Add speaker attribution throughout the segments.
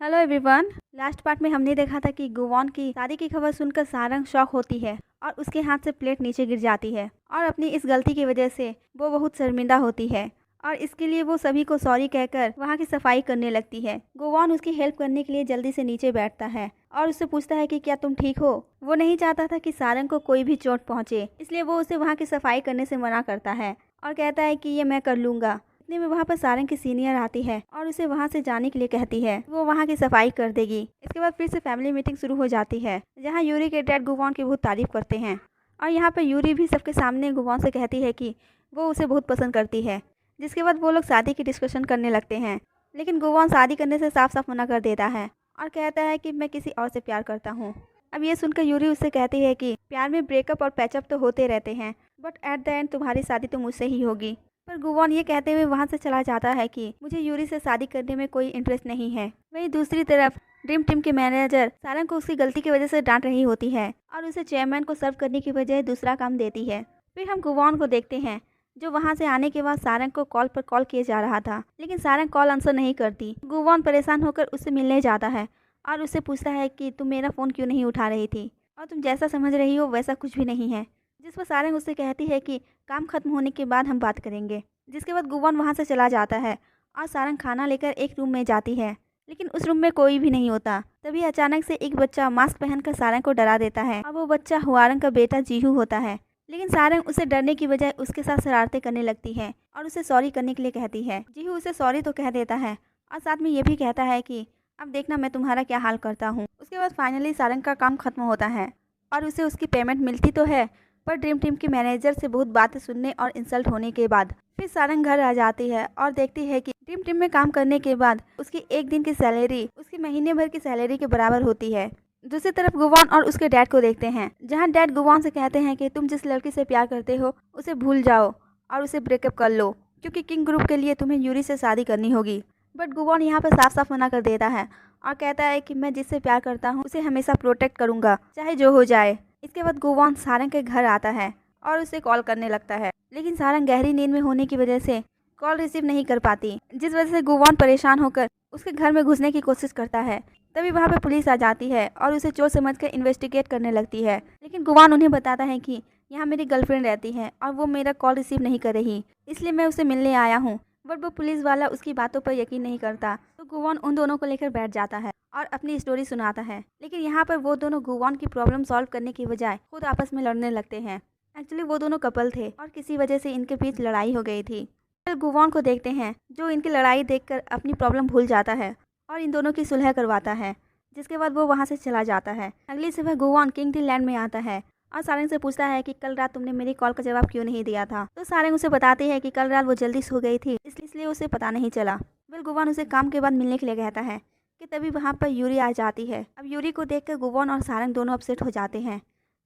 Speaker 1: Hello everyone. Last part में हमने देखा था कि गुवॉन की शादी की खबर सुनकर सारंग शॉक होती है और उसके हाथ से प्लेट नीचे गिर जाती है और अपनी इस गलती की वजह से वो बहुत शर्मिंदा होती है और इसके लिए वो सभी को सॉरी कहकर वहाँ की सफाई करने लगती है। गुवॉन उसकी हेल्प करने के लिए जल्दी से नीचे बैठता है और उससे पूछता है कि क्या तुम ठीक हो। वो नहीं चाहता था कि सारंग को कोई भी चोट पहुँचे, इसलिए वो उसे वहाँ की सफाई करने से मना करता है और कहता है कि ये मैं कर लूँगा। इतने में वहाँ पर सारंग की सीनियर आती है और उसे वहाँ से जाने के लिए कहती है। वो वहाँ की सफाई कर देगी। इसके बाद फिर से फैमिली मीटिंग शुरू हो जाती है, जहाँ यूरी के डैड गुवॉन की बहुत तारीफ करते हैं और यहाँ पर यूरी भी सबके सामने गुवॉन से कहती है कि वो उसे बहुत पसंद करती है। जिसके बाद वो लोग शादी की डिस्कशन करने लगते हैं, लेकिन गुवॉन शादी करने से साफ साफ मना कर देता है और कहता है कि मैं किसी और से प्यार करता हूँ। अब ये सुनकर यूरी उससे कहती है कि प्यार में ब्रेकअप और पैचअप तो होते रहते हैं, बट एट द एंड तुम्हारी शादी तो मुझसे ही होगी। पर गुवॉन ये कहते हुए वहाँ से चला जाता है कि मुझे यूरी से शादी करने में कोई इंटरेस्ट नहीं है। वहीं दूसरी तरफ ड्रीम टीम के मैनेजर सारंग को उसकी गलती की वजह से डांट रही होती है और उसे चेयरमैन को सर्व करने की बजाय दूसरा काम देती है। फिर हम गुवॉन को देखते हैं, जो वहाँ से आने के बाद सारंग को कॉल पर कॉल किया जा रहा था, लेकिन सारंग कॉल आंसर नहीं करती। गुवॉन परेशान होकर उससे मिलने जाता है और उससे पूछता है कि तुम मेरा फ़ोन क्यों नहीं उठा रही थी और तुम जैसा समझ रही हो वैसा कुछ भी नहीं है। जिस पर सारंग उससे कहती है कि काम खत्म होने के बाद हम बात करेंगे। जिसके बाद गुवॉन वहाँ से चला जाता है और सारंग खाना लेकर एक रूम में जाती है, लेकिन उस रूम में कोई भी नहीं होता। तभी अचानक से एक बच्चा मास्क पहनकर सारंग को डरा देता है और वो बच्चा हुआरंग का बेटा जीहू होता है। लेकिन सारंग उसे डरने की बजाय उसके साथ शरारतें करने लगती है और उसे सॉरी करने के लिए कहती है। जीहू उसे सॉरी तो कह देता है और साथ में ये भी कहता है कि अब देखना मैं तुम्हारा क्या हाल करता हूँ। उसके बाद फाइनली सारंग का काम खत्म होता है और उसे उसकी पेमेंट मिलती तो है, पर ड्रीम टीम के मैनेजर से बहुत बातें सुनने और इंसल्ट होने के बाद फिर सारंग घर आ जाती है और देखती है कि ड्रीम टीम में काम करने के बाद उसकी एक दिन की सैलरी उसकी महीने भर की सैलरी के बराबर होती है। दूसरी तरफ गुवॉन और उसके डैड को देखते हैं, जहां डैड गुवॉन से कहते हैं कि तुम जिस लड़की से प्यार करते हो उसे भूल जाओ और उसे ब्रेकअप कर लो, क्योंकि किंग ग्रुप के लिए तुम्हें यूरी से शादी करनी होगी। बट गुवॉन यहाँ पर साफ साफ मना कर देता है और कहता है कि मैं जिससे प्यार करता हूँ उसे हमेशा प्रोटेक्ट करूंगा, चाहे जो हो जाए। इसके बाद गुवॉन सारंग के घर आता है और उसे कॉल करने लगता है, लेकिन सारंग गहरी नींद में होने की वजह से कॉल रिसीव नहीं कर पाती, जिस वजह से गुवॉन परेशान होकर उसके घर में घुसने की कोशिश करता है। तभी वहाँ पे पुलिस आ जाती है और उसे चोर समझकर इन्वेस्टिगेट करने लगती है, लेकिन गुवॉन उन्हें बताता है कि यहाँ मेरी गर्लफ्रेंड रहती है और वो मेरा कॉल रिसीव नहीं कर रही, इसलिए मैं उसे मिलने आया हूँ। बट वो पुलिस वाला उसकी बातों पर यकीन नहीं करता, तो गुवॉन उन दोनों को लेकर बैठ जाता है और अपनी स्टोरी सुनाता है। लेकिन यहाँ पर वो दोनों गुवॉन की प्रॉब्लम सॉल्व करने की बजाय खुद आपस में लड़ने लगते हैं। एक्चुअली वो दोनों कपल थे और किसी वजह से इनके बीच लड़ाई हो गई थी। फिर गुवॉन को देखते हैं, जो इनकी लड़ाई देखकर अपनी प्रॉब्लम भूल जाता है और इन दोनों की सुलह करवाता है। जिसके बाद वो वहाँ से चला जाता है। अगली सुबह गुवॉन किंगडम लैंड में आता है और सारंग से पूछता है कि कल रात तुमने मेरी कॉल का जवाब क्यों नहीं दिया था। तो सारंग उसे बताती है कि कल रात वो जल्दी सो गई थी, इसलिए उसे पता नहीं चला। फिर गुवॉन उसे काम के बाद मिलने के लिए कहता है कि तभी वहाँ पर यूरी आ जाती है। अब यूरी को देखकर गुवॉन और सारंग दोनों अपसेट हो जाते हैं।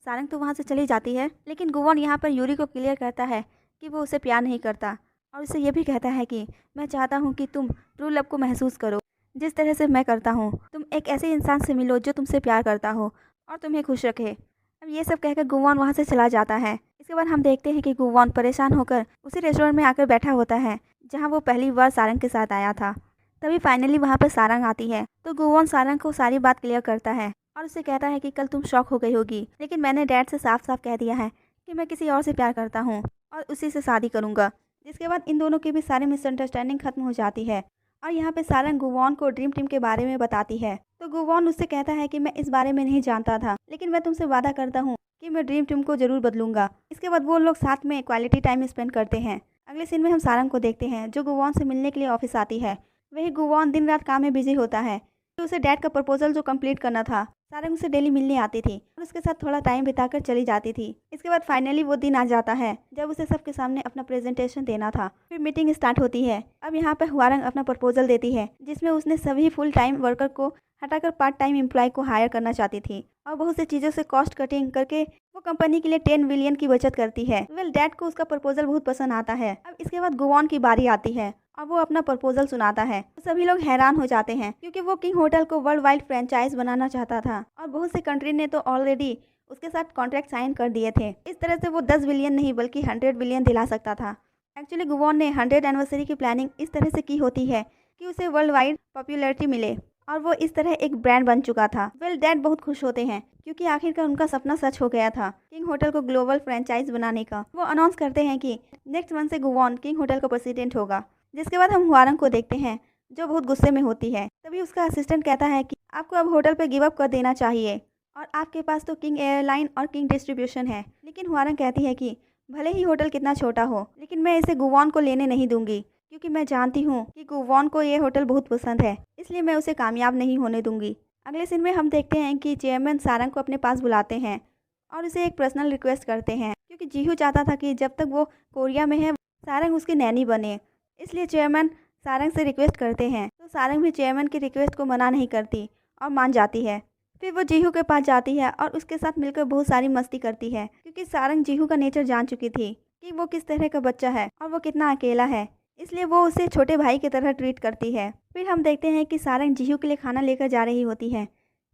Speaker 1: सारंग तो वहाँ से चली जाती है, लेकिन गुवॉन यहाँ पर यूरी को क्लियर करता है कि वो उसे प्यार नहीं करता और उसे ये भी कहता है कि मैं चाहता हूँ कि तुम ट्रू लव को महसूस करो, जिस तरह से मैं करता हूँ। तुम एक ऐसे इंसान से मिलो जो तुमसे प्यार करता हो और तुम्हें खुश रखे। अब ये सब कहकर गुवॉन वहाँ से चला जाता है। इसके बाद हम देखते हैं कि गुवॉन परेशान होकर उसी रेस्टोरेंट में आकर बैठा होता है जहाँ वो पहली बार सारंग के साथ आया था। तभी फाइनली वहाँ पर सारंग आती है, तो गुवॉन सारंग को सारी बात क्लियर करता है और उसे कहता है कि कल तुम शॉक हो गई होगी, लेकिन मैंने डैड से साफ साफ कह दिया है कि मैं किसी और से प्यार करता हूँ और उसी से शादी करूँगा। जिसके बाद इन दोनों की भी सारी मिसअंडरस्टैंडिंग खत्म हो जाती है और यहाँ पे सारंग गुवॉन को ड्रीम टीम के बारे में बताती है। तो गुवॉन उससे कहता है कि मैं इस बारे में नहीं जानता था, लेकिन मैं तुमसे वादा करता हूँ कि मैं ड्रीम टीम को जरूर बदलूंगा। इसके बाद वो लोग साथ में क्वालिटी टाइम स्पेंड करते हैं। अगले सीन में हम सारंग को देखते हैं, जो गुवॉन से मिलने के लिए ऑफिस आती है। वही गुवॉन दिन रात काम में बिजी होता है, तो उसे डैड का प्रपोजल जो कंप्लीट करना था, सारंग उसे डेली मिलने आती थी और उसके साथ थोड़ा टाइम बिताकर चली जाती थी। इसके बाद फाइनली वो दिन आ जाता है जब उसे सबके सामने अपना प्रेजेंटेशन देना था। फिर मीटिंग स्टार्ट होती है। अब यहाँ पर हुआरंग अपना प्रपोजल देती है, जिसमें उसने सभी फुल टाइम वर्कर को हटाकर पार्ट टाइम एम्प्लॉय को हायर करना चाहती थी और बहुत सी चीज़ों से कॉस्ट कटिंग करके वो कंपनी के लिए 10 बिलियन की बचत करती है। वेल डैड को उसका प्रपोजल बहुत पसंद आता है। अब इसके बाद गुवॉन की बारी आती है और वो अपना प्रपोजल सुनाता है। तो सभी लोग हैरान हो जाते हैं, क्योंकि वो किंग होटल को वर्ल्ड वाइड फ्रेंचाइज बनाना चाहता था और बहुत से कंट्री ने तो ऑलरेडी उसके साथ कॉन्ट्रैक्ट साइन कर दिए थे। इस तरह से वो 10 बिलियन नहीं बल्कि 100 बिलियन दिला सकता था। एक्चुअली गुवॉन ने 100 एनिवर्सरी की प्लानिंग इस तरह से की होती है कि उसे वर्ल्ड वाइड पॉपुलैरिटी मिले और वो इस तरह एक ब्रांड बन चुका था। वेल डैड बहुत खुश होते हैं क्योंकि आखिरकार उनका सपना सच हो गया था किंग होटल को ग्लोबल फ्रेंचाइज बनाने का। वो अनाउंस करते हैं कि नेक्स्ट मंथ से गुवॉन किंग होटल का प्रेसिडेंट होगा। जिसके बाद हम हुआरंग को देखते हैं जो बहुत गुस्से में होती है। तभी उसका असिस्टेंट कहता है कि आपको अब होटल पे गिव अप कर देना चाहिए और आपके पास तो किंग एयरलाइन और किंग डिस्ट्रीब्यूशन है। लेकिन हुआरंग कहती है कि भले ही होटल कितना छोटा हो लेकिन मैं इसे गुवॉन को लेने नहीं दूंगी क्योंकि मैं जानती हूँ कि गुवॉन को ये होटल बहुत पसंद है, इसलिए मैं उसे कामयाब नहीं होने दूंगी। अगले सीन में हम देखते हैं कि चेयरमैन सारंग को अपने पास बुलाते हैं और उसे एक पर्सनल रिक्वेस्ट करते हैं क्योंकि जीहू चाहता था कि जब तक वो कोरिया में है सारंग उसकी नैनी बने। इसलिए चेयरमैन सारंग से रिक्वेस्ट करते हैं तो सारंग भी चेयरमैन की रिक्वेस्ट को मना नहीं करती और मान जाती है। फिर वो जीहू के पास जाती है और उसके साथ मिलकर बहुत सारी मस्ती करती है क्योंकि सारंग जीहू का नेचर जान चुकी थी कि वो किस तरह का बच्चा है और वो कितना अकेला है, इसलिए वो उसे छोटे भाई की तरह ट्रीट करती है। फिर हम देखते हैं कि सारंग जीहू के लिए खाना लेकर जा रही होती है।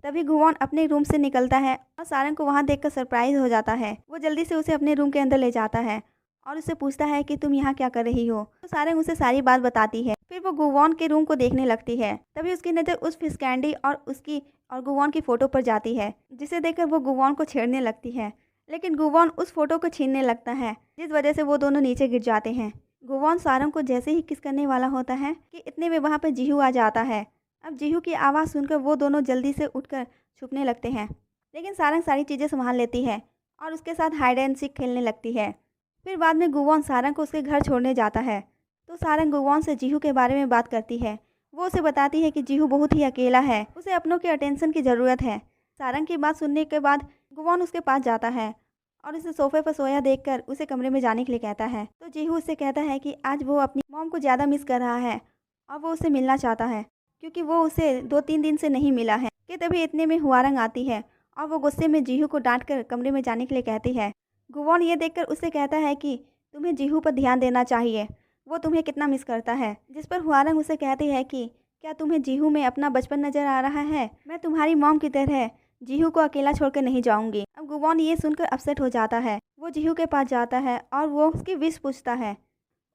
Speaker 1: तभी गुवॉन अपने रूम से निकलता है और सारंग को वहाँ देखकर सरप्राइज हो जाता है। वो जल्दी से उसे अपने रूम के अंदर ले जाता है और उससे पूछता है कि तुम यहाँ क्या कर रही हो। तो सारंग उसे सारी बात बताती है। फिर वो गुवॉन के रूम को देखने लगती है। तभी उसकी नज़र उस फिश कैंडी और गुवॉन की फ़ोटो पर जाती है, जिसे देखकर वो गुवॉन को छेड़ने लगती है। लेकिन गुवॉन उस फोटो को छीनने लगता है, जिस वजह से वो दोनों नीचे गिर जाते हैं। गुवॉन सारंग को जैसे ही किस करने वाला होता है कि इतने में वहाँ पर जीहू आ जाता है। अब जीहू की आवाज़ सुनकर वो दोनों जल्दी से उठकर छुपने लगते हैं, लेकिन सारंग सारी चीज़ें संभाल लेती है और उसके साथ हाइड एंड सीक खेलने लगती है। फिर बाद में गुवॉन सारंग को उसके घर छोड़ने जाता है तो सारंग गुवॉन से जीहू के बारे में बात करती है। वो उसे बताती है कि जीहू बहुत ही अकेला है, उसे अपनों के अटेंशन की ज़रूरत है। सारंग की बात सुनने के बाद गुवॉन उसके पास जाता है और उसे सोफे पर सोया देखकर उसे कमरे में जाने के लिए कहता है। तो जीहू उससे कहता है कि आज वो अपनी मॉम को ज़्यादा मिस कर रहा है और वो उससे मिलना चाहता है क्योंकि वो उसे 2-3 दिन से नहीं मिला है। कि तभी इतने में हुआरंग आती है और वो गुस्से में जीहू को डांट कर कमरे में जाने के लिए कहती है। गुवॉन ये देखकर उससे कहता है कि तुम्हें जीहू पर ध्यान देना चाहिए, वो तुम्हें कितना मिस करता है। जिस पर हुआरंग उसे कहती है कि क्या तुम्हें जीहू में अपना बचपन नज़र आ रहा है? मैं तुम्हारी मॉम की तरह जीहू को अकेला छोड़कर नहीं जाऊंगी। अब गुवॉन ये सुनकर अपसेट हो जाता है। वो जीहू के पास जाता है और वो उसकी विश पूछता है।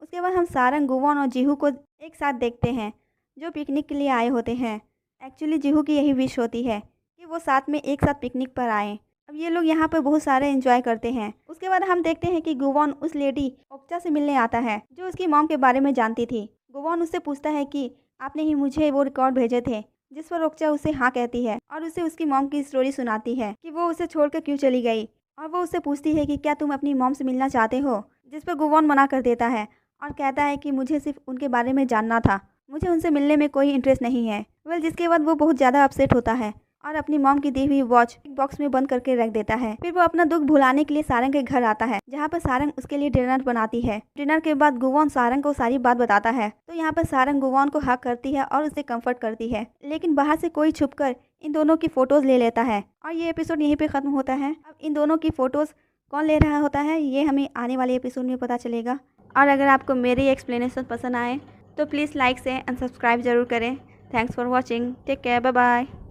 Speaker 1: उसके बाद हम सारंग, गुवॉन और जीहू को एक साथ देखते हैं जो पिकनिक के लिए आए होते हैं। एक्चुअली जीहू की यही विश होती है कि वो साथ में एक साथ पिकनिक पर आएँ। अब ये लोग यहाँ पर बहुत सारे एंजॉय करते हैं। उसके बाद हम देखते हैं कि गुवॉन उस लेडी ओक्चा से मिलने आता है जो उसकी मॉम के बारे में जानती थी। गुवॉन उससे पूछता है कि आपने ही मुझे वो रिकॉर्ड भेजे थे, जिस पर ओक्चा उसे हाँ कहती है और उसे उसकी मॉम की स्टोरी सुनाती है कि वो उसे छोड़कर क्यों चली गई। और वो उससे पूछती है कि क्या तुम अपनी मॉम से मिलना चाहते हो, जिस पर गुवॉन मना कर देता है और कहता है कि मुझे सिर्फ उनके बारे में जानना था, मुझे उनसे मिलने में कोई इंटरेस्ट नहीं है। वेल जिसके बाद वो बहुत ज़्यादा अपसेट होता है और अपनी मॉम की दी हुई वॉच एक बॉक्स में बंद करके रख देता है। फिर वो अपना दुख भुलाने के लिए सारंग के घर आता है, जहाँ पर सारंग उसके लिए डिनर बनाती है। डिनर के बाद गुवॉन सारंग को सारी बात बताता है तो यहाँ पर सारंग गुवॉन को हक करती है और उसे कंफर्ट करती है। लेकिन बाहर से कोई छुपकर इन दोनों की फोटोज ले लेता है और ये एपिसोड यहीं पे खत्म होता है। अब इन दोनों की फोटोज कौन ले रहा होता है ये हमें आने वाले एपिसोड में पता चलेगा। और अगर आपको मेरी एक्सप्लेनेशन पसंद आए तो प्लीज़ लाइक से एंड सब्सक्राइब जरूर करें। Thanks for watching, take care, bye bye.